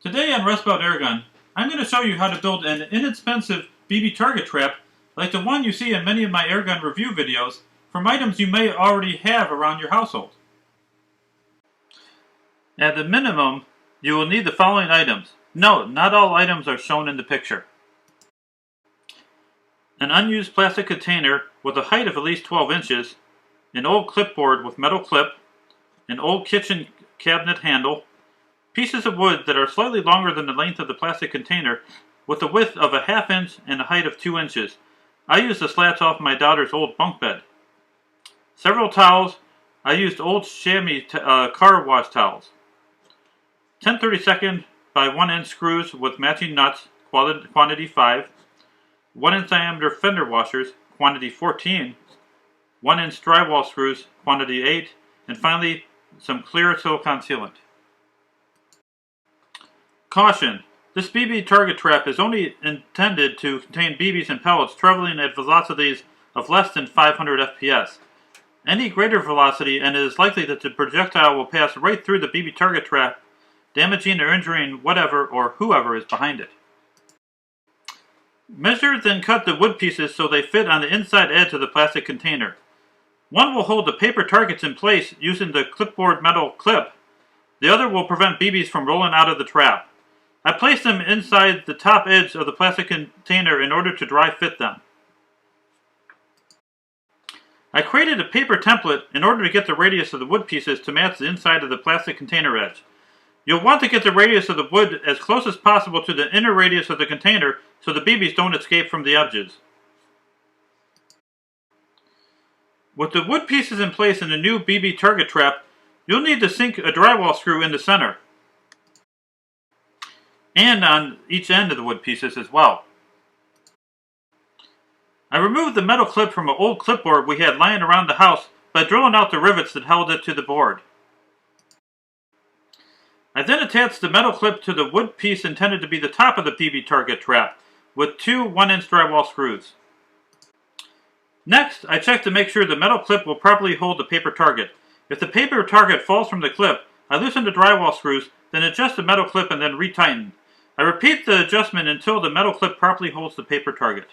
Today on Rustbout Airgun, I'm going to show you how to build an inexpensive BB target trap like the one you see in many of my airgun review videos from items you may already have around your household. At the minimum, you will need the following items. Note, not all items are shown in the picture. An unused plastic container with a height of at least 12 inches, an old clipboard with metal clip, an old kitchen cabinet handle, pieces of wood that are slightly longer than the length of the plastic container with a width of a ½ inch and a height of 2 inches. I used the slats off my daughter's old bunk bed. Several towels. I used old chamois car wash towels. 10/32 by 1 inch screws with matching nuts, quantity 5. 1 inch diameter fender washers, quantity 14. 1 inch drywall screws, quantity 8. And finally, some clear silicone sealant. Caution! This BB target trap is only intended to contain BBs and pellets traveling at velocities of less than 500 FPS. Any greater velocity and it is likely that the projectile will pass right through the BB target trap, damaging or injuring whatever or whoever is behind it. Measure then cut the wood pieces so they fit on the inside edge of the plastic container. One will hold the paper targets in place using the clipboard metal clip. The other will prevent BBs from rolling out of the trap. I placed them inside the top edge of the plastic container in order to dry fit them. I created a paper template in order to get the radius of the wood pieces to match the inside of the plastic container edge. You'll want to get the radius of the wood as close as possible to the inner radius of the container so the BBs don't escape from the edges. With the wood pieces in place in the new BB target trap, you'll need to sink a drywall screw in the center and on each end of the wood pieces as well. I removed the metal clip from an old clipboard we had lying around the house by drilling out the rivets that held it to the board. I then attached the metal clip to the wood piece intended to be the top of the BB target trap with 2 1 inch drywall screws. Next, I checked to make sure the metal clip will properly hold the paper target. If the paper target falls from the clip, I loosen the drywall screws, then adjust the metal clip and then retighten. I repeat the adjustment until the metal clip properly holds the paper target.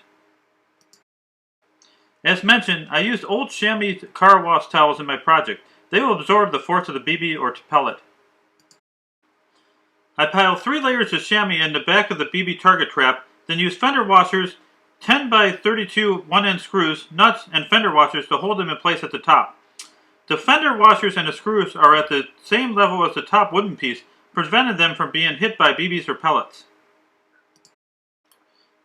As mentioned, I used old chamois car wash towels in my project. They will absorb the force of the BB or pellet. I piled 3 layers of chamois in the back of the BB target trap, then used fender washers, 10 by 32 1 inch screws, nuts, and fender washers to hold them in place at the top. The fender washers and the screws are at the same level as the top wooden piece, preventing them from being hit by BBs or pellets.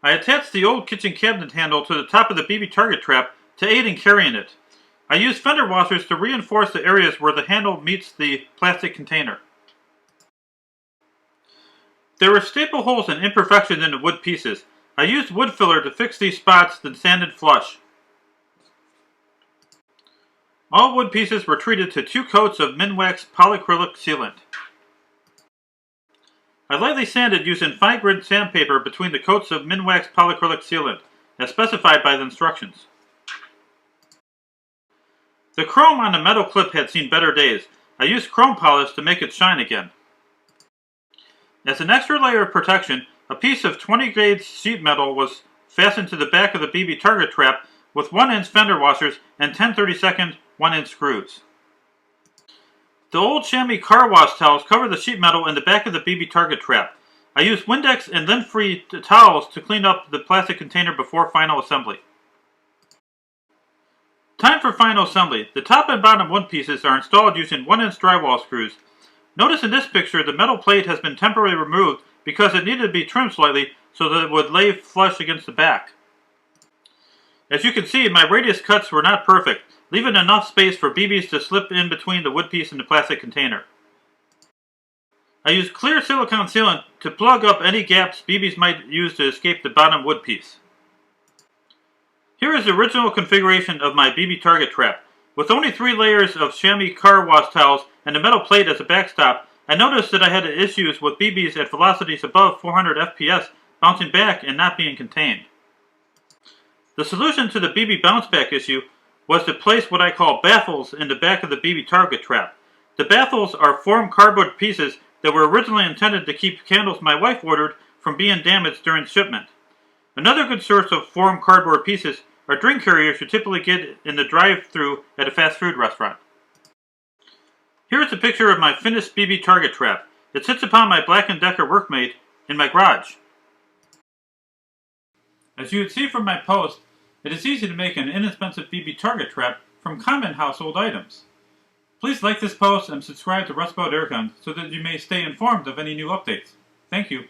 I attached the old kitchen cabinet handle to the top of the BB target trap to aid in carrying it. I used fender washers to reinforce the areas where the handle meets the plastic container. There were staple holes and imperfections in the wood pieces. I used wood filler to fix these spots, then sanded flush. All wood pieces were treated to 2 coats of Minwax polyacrylic sealant. I lightly sanded using fine grit sandpaper between the coats of Minwax polyacrylic sealant, as specified by the instructions. The chrome on the metal clip had seen better days. I used chrome polish to make it shine again. As an extra layer of protection, a piece of 20 gauge sheet metal was fastened to the back of the BB target trap with 1 inch fender washers and 10/32 1 inch screws. The old chamois car wash towels cover the sheet metal in the back of the BB target trap. I used Windex and lint-free towels to clean up the plastic container before final assembly. Time for final assembly. The top and bottom wood pieces are installed using 1 inch drywall screws. Notice in this picture the metal plate has been temporarily removed because it needed to be trimmed slightly so that it would lay flush against the back. As you can see, my radius cuts were not perfect, leaving enough space for BBs to slip in between the wood piece and the plastic container. I used clear silicone sealant to plug up any gaps BBs might use to escape the bottom wood piece. Here is the original configuration of my BB target trap. With only 3 layers of chamois car wash towels and a metal plate as a backstop, I noticed that I had issues with BBs at velocities above 400 FPS bouncing back and not being contained. The solution to the BB bounce back issue was to place what I call baffles in the back of the BB target trap. The baffles are formed cardboard pieces that were originally intended to keep candles my wife ordered from being damaged during shipment. Another good source of foam cardboard pieces are drink carriers you typically get in the drive-thru at a fast food restaurant. Here is a picture of my finished BB Target trap. It sits upon my Black & Decker Workmate in my garage. As you would see from my post, it is easy to make an inexpensive BB Target trap from common household items. Please like this post and subscribe to Rust Belt Airgun so that you may stay informed of any new updates. Thank you.